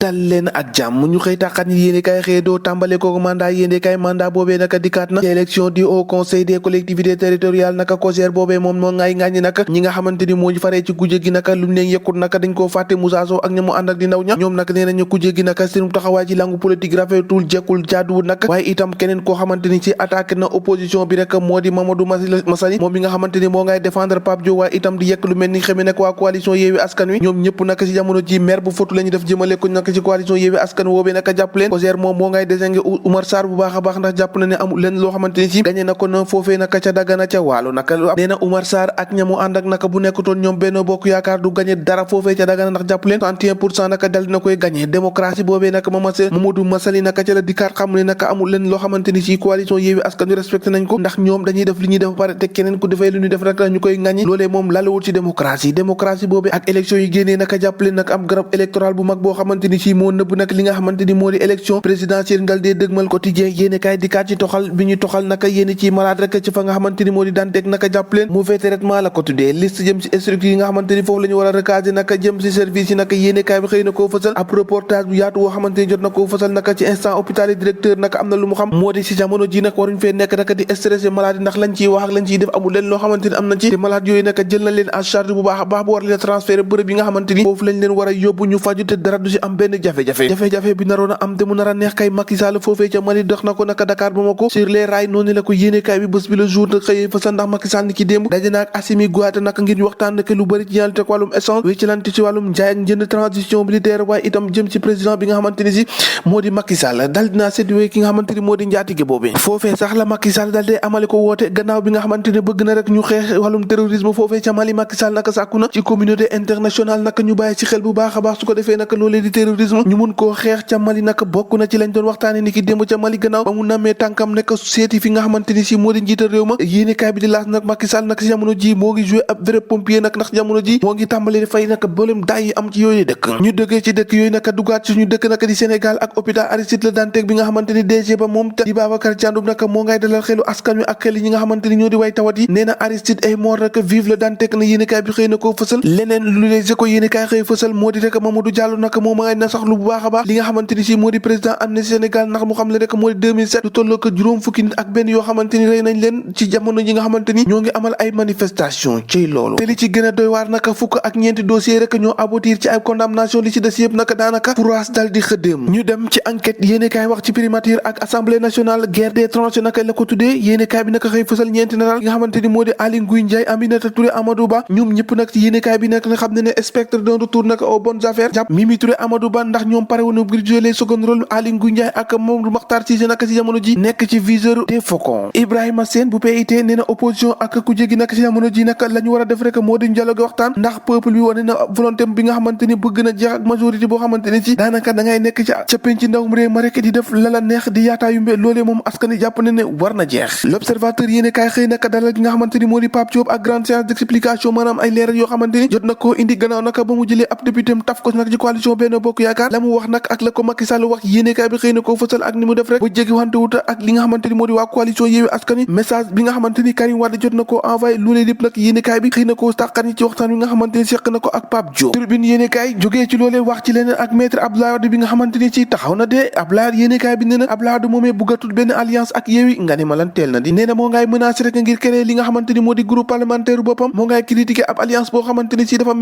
dal leen ak jàmm ñu xëy taxat ñi yéene kay xëy doo tàmbale kooku mandat yéene kay mandat boobee naka dikkaat na ci élection du haut conseil des collectivités territoriales naka COJER boobee moom moo ngay ngàññi naka ñi nga xamante ni moo ñu faree ci kujje gi naka lu mu leen yekkut naka dañ koo fàtte Moussa Sow ak ña mu ànd ak di ndaw ña ñoom nag nee nañu kujje gi naka seen taxawaay ci langue politique rafetul jekkul jaaduwul naka waaye itam keneen koo xamante ni ci attaque na opposition bi rek moo di Mamadou Massaly moom mi nga xamante ni moo ngay défendre Pape Diop waaye itam di yekk lu mel ni xamee nag waa coalition Yewwi Askan Wi ñoom ñëpp naka ci jamono ji maire bu fotu la ñu def jëmale ko naka ci coalition Yewwi askan woobee naka jàpp leen COJER moom moo ngay désingué Oumar Sarr bu baax a baax ndax jàpp na ne amul leen loo xamante ni ci gagné na ko na foofee naka ca Dagana ca Waalo naka nee na Oumar Sarr ak ñamu ànd ak naka bu nekkutoon ñoom Benno Bokk Yaakaar du gagné dara foofee ca Dagana ndax jàpp leen 61% naka dal dina koy gagné démocratie boobee naka Mamadou Massaly naka ca la dikkaat xam ne naka amul leen loo xamante ni ci coalition Yewwi Askan Wi respecté nañ ko ndax ñoom dañuy def li ñuy def pare te keneen ku defee lu ñuy def rek ñu koy ŋàññi loolee moom lalawul ci démocratie boobee ak élection yi génnee naka jàpp leen naka am garab électoral bu mag boo xamante ni ci moo nëbb nag li nga xamante ni moo di élection présidentielle ngal dee dëgmal quotidien yéene kaay dikkaat ci toxal bi ñu toxal naka yéene ci malade rek ci fa nga xamante ni moo di daan teg naka jàpp leen mauvais traitement la ko tuddee liste jëm ci structure yi nga xamante ni foofu la ñu war a recaser naka jëm ci service yi naka yéene kaay bi xëy na koo fësal ab reportage bu yaatu woo xamante ni jot na koo fësal naka ci instant hôpital yi directeur naka am na lu mu xam moo di ci jamono ji nag waruñ fee nekk naka di stressé malade ndax lañ ciy wax ak lañ ciy def amul leen loo xamante ni am na ci te malade yooyu naka jël na leen en charge bu baax a baax bu war leen transféré bërëb yi nga xamante ni foofu lañ leen war a yóbbu ñu faju te dara du ci am benn jafe-jafe bi naroon a am te mu nar a neex kay Macky Sall foofee ca Mali dox na ko naka Dakar Bamako sur les rails noonu la ko yéene kaay bi bés bi le jour nag xëyee fa sa ndax Macky Sall ni ki démb daje na ak Assimi Goïta naka ngir ñu waxtaan naka lu bëri ci ñaante ak wàllum essence wéy ci lante ci wàllum njaay ak njënd transition militaire waaye itam jëm ci président bi nga xamante ni si moo di Macky Sall dal dinaa sédduwee ki nga xamante ni moo di njaatige boobee foofee sax la Macky Sall dal dee amale ko woote gannaaw bi nga xamante ne bëgg na rek ñu xeex wàllum terrorisme foofee ca Mali Macky Sall naka sàkku na ci communauté internationale naka ñu bàyyi ci xel bu baax a baax su ko defee naka loolee di terrorisme ñu mun koo xeex ca Mali naka bokk na ci lañ doon waxtaane ni ki démb ca Mali gannaaw ba mu namee tànkam nekk seeti fi nga xamante ni si moo di njiital réew ma yéene kaay bi di laas nag Macky Sall nag si jamono ji moo ngi joué ab vrai pompier nag ndax jamono ji moo ngi tàmbali fay naka boolem daay yi am ci yooyu dëkk ñu dëggee ci dëkk yooyu naka dugaat ci suñu dëkk naka di Sénégal ak hôpital Aristide Le Dantec bi nga xamante ni DG ba moom di Babacar Thiandoum naka moo ngay dalal xelu askan wi ak xel yi ñi nga xamante ni ñoo di way tawat yi nee na Aristide ay mort rek vive Le Dantec na yéene kaay bi xëy na koo fësal leneen lu les éco yéene kaay xëy fësal moo di rek Mamadou Diallo naka moom ngay na sax lu bu baax a baax li nga xamante ni si moo di président Amnesty Sénégal ndax mu xam le rek moo di 2007 lu tolloo ko juróom fukki nit ak benn yoo xamante ni rey nañ leen ci jamono yi nga xamante ni ñoo ngi amal ay manifestation ci loolu te li ci gën a doy waar naka fukk ak ñeenti dossier rek ñoo aboutir ci ay condamnation li ci des yëpp naka daanaka pourraas dal di xëddéem ñu dem ci enquête yéene kaay wax ci primature ak assemblée nationale guerre des tranchées naka la ko tuddee yéene kaay bi naka xëy fësal ñeenti nataal nga xamante ni moo di Aly Ngouille Ndiaye Aminata Touré Amadou Ba ñoom ñëpp nag ci yéene kaay bi nag nga xam ne spectre d'un retour naka aux bonnes affaires jàpp Mimi Touré Amadou Ba ndax ñoom pare woon ngir jouer les second rôle Aly Ngouille Ndiaye ak Mamadou Makhtar Cissé naka ci jamono ji nekk ci viseur des faucons Ibrahima Sène bu PIT nee na opposition ak ku jégi naka ci jamono ji naka la ñu war a def rek moo di dialogue waxtaan ndax peuple bi wane na volonté bi nga xamante ni bëgg na jeex ak majorité boo xamante ni ci daanaka da ngay nekk ca penc ndawum réew ma rek di def la la neex di yaataayu mbe loolee moom askan wi jàpp na ne war na jeex l'observateur yéene kaay xëy naka dalal gi nga xamante ni moo di Pape Diop ak grande séance d'explication maanaam ay leeral yoo xamante ni jot na koo indi gannaaw naka ba mu jëlee ab député taf ko nag ci coalition Benno Bokk Yaakaar la mu wax nag ak la ko Macky Sall wax yéene kaay bi xëy na koo fësal ak ni mu def rek ba jéggi wante wuta ak li nga xamante ni moo di waa coalition Yewwi Askan Wi message bi nga xamante ni Karim Wade jot na koo envoyé loolee lépp nag yéene kaay bi xëy na koo tàqar ñi ci waxtaan wi nga xamante ni seq na ko ak Pape Diop Tribune yéene kaay jógee ci loolee wax ci leneen ak maître Abdoulaye Wade bi nga xamante ni ci taxaw na dee Abdoulaye yéene kaay bi nee na Abdoulaye Wade moomee bëggatul benn alliance ak Yewwi nga ne ma lan teel na di nee na moo ngay menacé rek ngir créer li nga xamante ni moo di groupe parlementaire boppam moo ngay critiquer ab alliance boo xamante ni ci dafa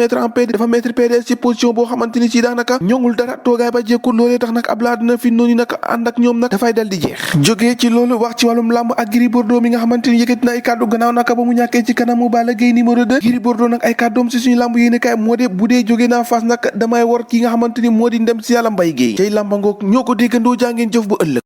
mettre PDS ci position boo xamante ni ci daanaka ñongul dara toogaay ba jekkul loolee tax nag Abdoulaye dina fi noonu nag ànd ak ñoom nag dafay dal di jeex jógee ci loolu wax ci wàllum làmb ak Gris Bordeaux mi nga xamante ni yëkkati na ay kàddu gannaaw naka ba mu ñàkkee ci kanamu Balla Gaye numéro 2 Gris Bordeaux nag ay kàddoom ci suñu làmb yéene kaay moo de bu dee jógee naa Fass nag damay war ki nga xamante ni moo di ndem si yàlla Mbaye Guèye cay làmba ngoog ñoo ko déggandoo jàngeen jëf bu ëllëg